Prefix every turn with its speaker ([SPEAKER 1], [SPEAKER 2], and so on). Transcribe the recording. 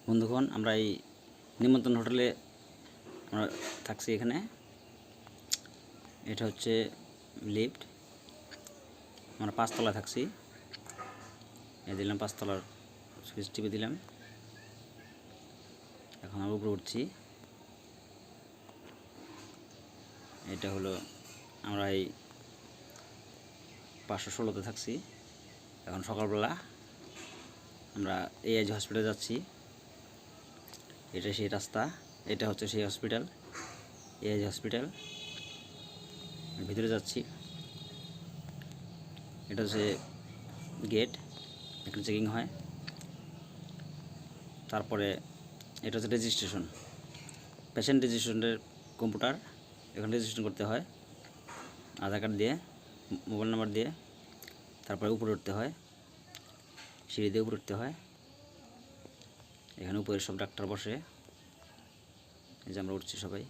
[SPEAKER 1] বন্ধুগণ, আমরা এই নিমন্ত্রণ হোটেলে আমরা থাকছি। এখানে এটা হচ্ছে লিফট। আমরা 5 তলায় থাকছি। এই দিলাম 5 তলার সুইচ টিপে দিলাম। এখন আমরা উপরে উঠছি। এটা হলো আমরা এই 516তে থাকছি। এখন সকালবেলা আমরা AIG হসপিটালে যাচ্ছি। এটা সেই রাস্তা, এটা হচ্ছে সেই হসপিটাল, AIG হসপিটাল। ভিতরে যাচ্ছি। এটা হচ্ছে গেট, এখানে চেকিং হয়। তারপরে এটা হচ্ছে রেজিস্ট্রেশন, পেশেন্ট রেজিস্ট্রেশনের কম্পিউটার। এখানে রেজিস্ট্রেশন করতে হয় আধার কার্ড দিয়ে, মোবাইল নাম্বার দিয়ে। তারপরে উপরে উঠতে হয়, সিঁড়ি দিয়ে উপরে উঠতে হয়। এখানে উপরে সব ডাক্তার বসে। এই যে আমরা উঠছি সবাই।